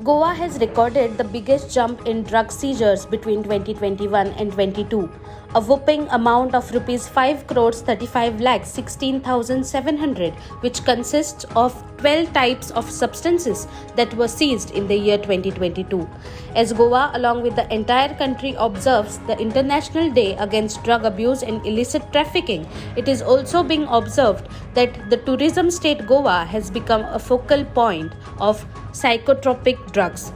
Goa has recorded the biggest jump in drug seizures between 2021 and 22, a whopping amount of rupees 5 crores 35 lakhs 16,700, which consists of 12 types of substances that were seized in the year 2022. As Goa, along with the entire country, observes the International Day Against Drug Abuse and Illicit Trafficking, it is also being observed that the tourism state Goa has become a focal point of psychotropic drugs.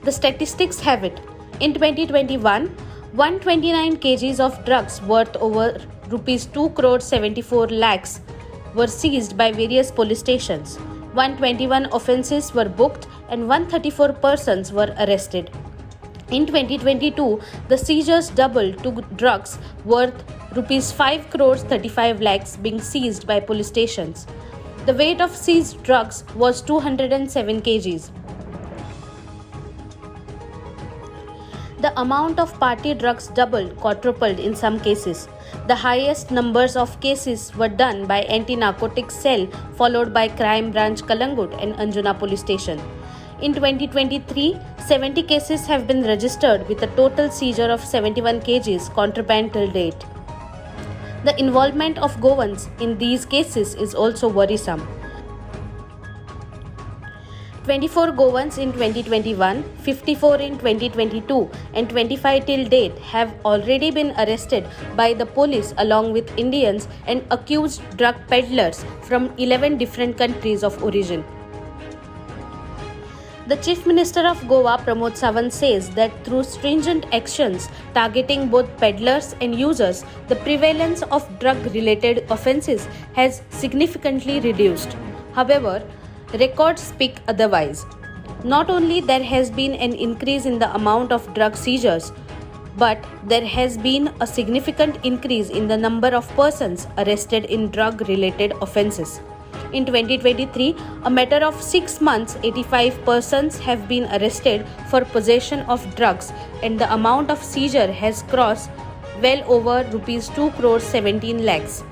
The statistics have it. In 2021, 129 kgs of drugs worth over rupees 2 crores 74 lakhs were seized by various police stations. 121 offences were booked and 134 persons were arrested. In 2022, the seizures doubled to drugs worth rupees 5 crores 35 lakhs being seized by police stations. The weight of seized drugs was 207 kgs. The amount of party drugs doubled, quadrupled in some cases. The highest numbers of cases were done by anti-narcotics cell, followed by crime branch Kalangut and Anjuna police station. In 2023, 70 cases have been registered with a total seizure of 71 kgs contraband till date. The involvement of Goans in these cases is also worrisome. 24 Goans in 2021, 54 in 2022 and 25 till date have already been arrested by the police along with Indians and accused drug peddlers from 11 different countries of origin. The Chief Minister of Goa, Pramod Sawant, says that through stringent actions targeting both peddlers and users, the prevalence of drug-related offences has significantly reduced. However, records speak otherwise. Not only there has been an increase in the amount of drug seizures, but there has been a significant increase in the number of persons arrested in drug-related offences. In 2023, a matter of 6 months, 85 persons have been arrested for possession of drugs and the amount of seizure has crossed well over rupees 2 crores 17 lakhs.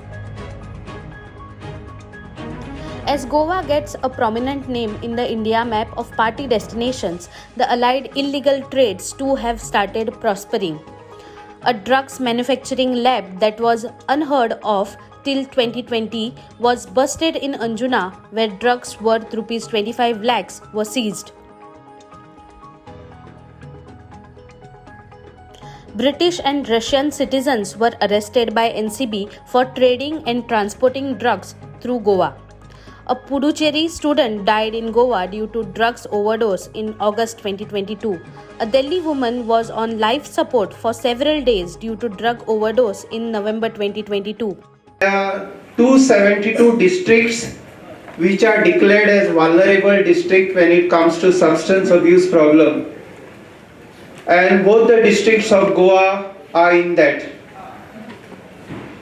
As Goa gets a prominent name in the India map of party destinations, the allied illegal trades too have started prospering. A drugs manufacturing lab that was unheard of till 2020 was busted in Anjuna, where drugs worth rupees 25 lakhs were seized. British and Russian citizens were arrested by NCB for trading and transporting drugs through Goa. A Puducherry student died in Goa due to drugs overdose in August 2022. A Delhi woman was on life support for several days due to drug overdose in November 2022. There are 272 districts which are declared as vulnerable district when it comes to substance abuse problem, and both the districts of Goa are in that.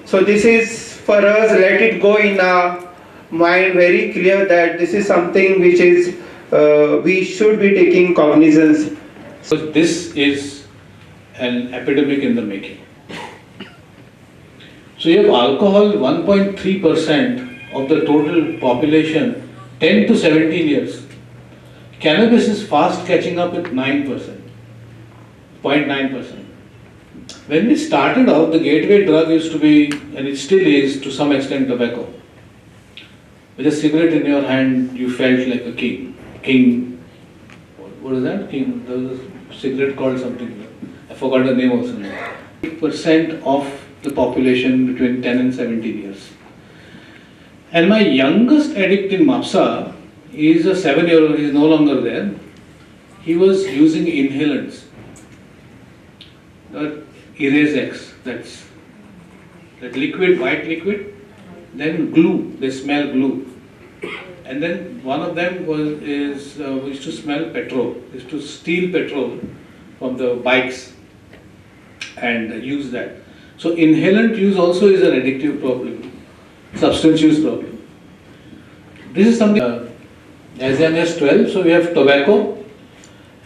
So this is for us, let it go in our mind very clear that this is something which is we should be taking cognizance. So this is an epidemic in the making. So you have alcohol, 1.3% of the total population, 10 to 17 years. Cannabis is fast catching up with 9%, 0.9%. When we started out, the gateway drug used to be, and it still is to some extent, tobacco. With a cigarette in your hand, you felt like a king. King, what is that? King, there was a cigarette called something, I forgot the name also. 8% of the population between 10 and 17 years. And my youngest addict in Mapsa is a 7-year-old, he is no longer there. He was using inhalants. That Erase-X, that's that liquid, white liquid, then glue, they smell glue. And then one of them we used to smell petrol, we used to steal petrol from the bikes and use that. So inhalant use also is an addictive problem, substance use problem. This is something as young as 12, so we have tobacco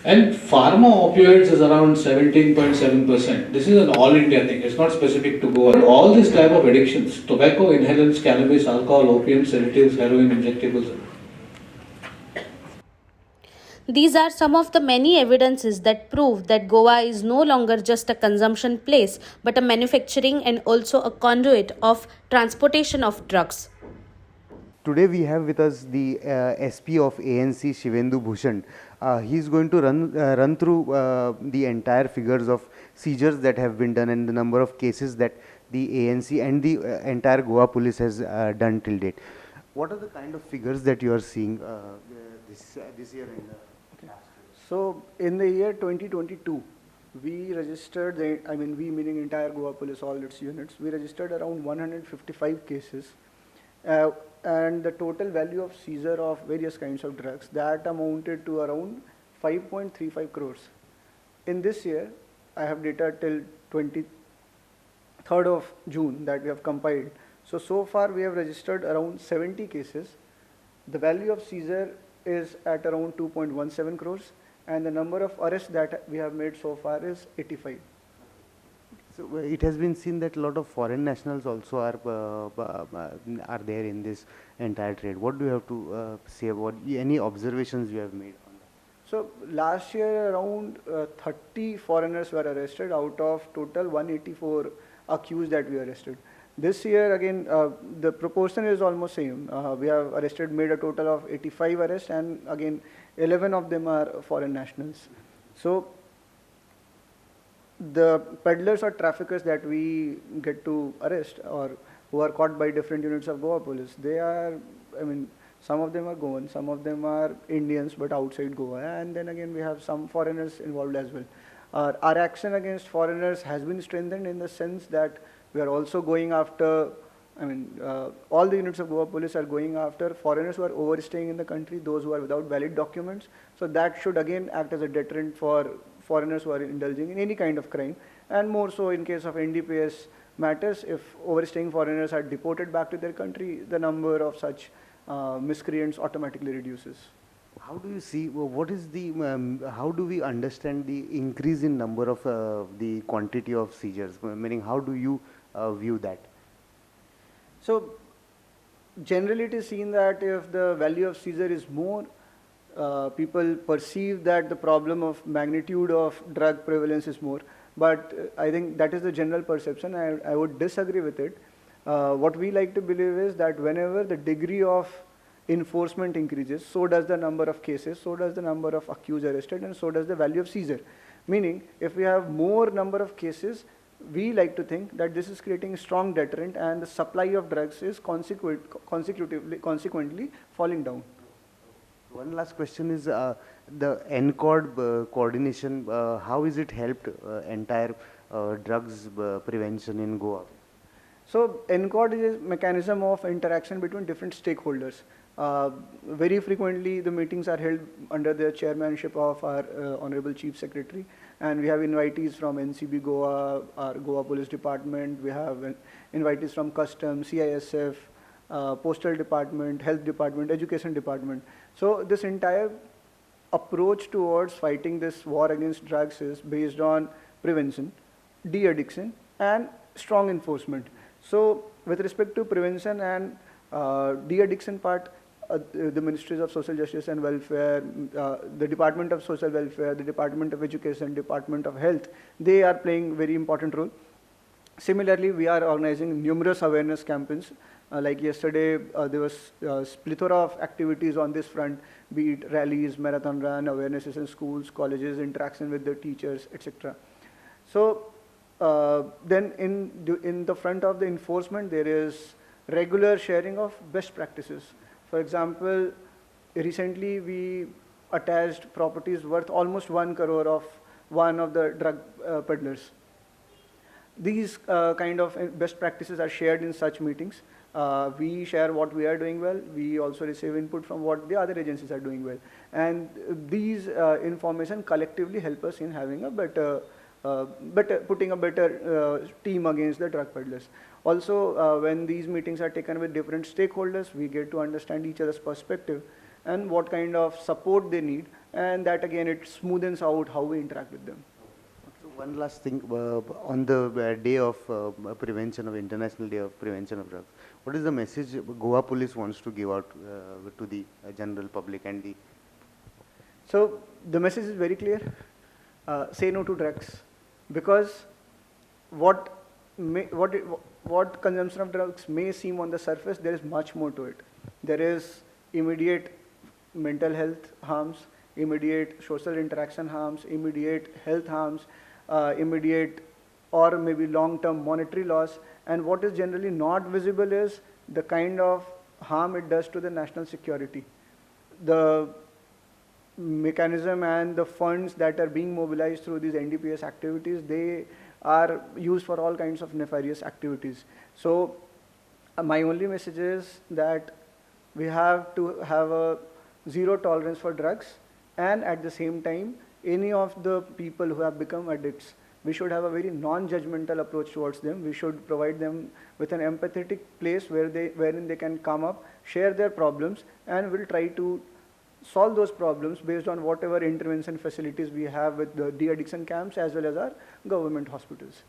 and pharma opioids is around 17.7%. This is an all India thing, it's not specific to Goa. All these type of addictions, tobacco, inhalants, cannabis, alcohol, opium, sedatives, heroin, injectables. These are some of the many evidences that prove that Goa is no longer just a consumption place but a manufacturing and also a conduit of transportation of drugs. Today we have with us the SP of ANC, Shivendu Bhushan. He is going to run through the entire figures of seizures that have been done and the number of cases that the ANC and the entire Goa police has done till date. What are the kind of figures that you are seeing this year? So in the year 2022, we registered, we meaning entire Goa police, all its units, we registered around 155 cases. And the total value of seizure of various kinds of drugs, that amounted to around 5.35 crores. In this year, I have data till 23rd of June that we have compiled. So far we have registered around 70 cases. The value of seizure is at around 2.17 crores and the number of arrests that we have made so far is 85. So it has been seen that a lot of foreign nationals also are there in this entire trade. What do you have to say about any observations you have made on that? So last year around 30 foreigners were arrested out of total 184 accused that we arrested. This year again the proportion is almost same. We have made a total of 85 arrests and again 11 of them are foreign nationals. So the peddlers or traffickers that we get to arrest or who are caught by different units of Goa police, they are, some of them are Goan, some of them are Indians but outside Goa, and then again we have some foreigners involved as well. Our action against foreigners has been strengthened in the sense that we are also going after, all the units of Goa police are going after foreigners who are overstaying in the country, those who are without valid documents. So that should again act as a deterrent for foreigners who are indulging in any kind of crime, and more so in case of NDPS matters, if overstaying foreigners are deported back to their country, the number of such miscreants automatically reduces. How do you see, what is the, how do we understand the increase in number of the quantity of seizures, meaning how do you view that? So generally it is seen that if the value of seizure is more, people perceive that the problem of magnitude of drug prevalence is more, but I think that is the general perception. I would disagree with it. What we like to believe is that whenever the degree of enforcement increases, so does the number of cases, so does the number of accused arrested, and so does the value of seizure. Meaning, if we have more number of cases, we like to think that this is creating a strong deterrent and the supply of drugs is consequently falling down. One last question is the NCOD coordination, how is it helped entire drugs prevention in Goa? So NCOD is a mechanism of interaction between different stakeholders. Very frequently the meetings are held under the chairmanship of our Honorable Chief Secretary, and we have invitees from NCB Goa, our Goa Police Department, we have invitees from Customs, CISF, Postal Department, Health Department, Education Department. So this entire approach towards fighting this war against drugs is based on prevention, de-addiction and strong enforcement. So with respect to prevention and de-addiction part, the Ministries of Social Justice and Welfare, the Department of Social Welfare, the Department of Education, Department of Health, they are playing very important role. Similarly, we are organizing numerous awareness campaigns. Like yesterday, there was a plethora of activities on this front, be it rallies, marathon run, awarenesses in schools, colleges, interaction with the teachers, etc. So then in the front of the enforcement, there is regular sharing of best practices. For example, recently we attached properties worth almost 1 crore of one of the drug peddlers. These kind of best practices are shared in such meetings. We share what we are doing well. We also receive input from what the other agencies are doing well. And these information collectively help us in having a putting a better team against the drug peddlers. Also, when these meetings are taken with different stakeholders, we get to understand each other's perspective and what kind of support they need, and that again it smoothens out how we interact with them. So one last thing, on the day of prevention of International Day of Prevention of Drugs, what is the message Goa Police wants to give out to the general public and the? So the message is very clear. Say no to drugs, because what may, what it, what consumption of drugs may seem on the surface, there is much more to it. There is immediate mental health harms, immediate social interaction harms, immediate health harms, immediate or maybe long-term monetary loss. And what is generally not visible is the kind of harm it does to the national security. The mechanism and the funds that are being mobilized through these NDPS activities, they are used for all kinds of nefarious activities. So my only message is that we have to have a zero tolerance for drugs, and at the same time, any of the people who have become addicts, we should have a very non-judgmental approach towards them. We should provide them with an empathetic place wherein they can come up, share their problems, and we'll try to solve those problems based on whatever intervention facilities we have with the de-addiction camps as well as our government hospitals.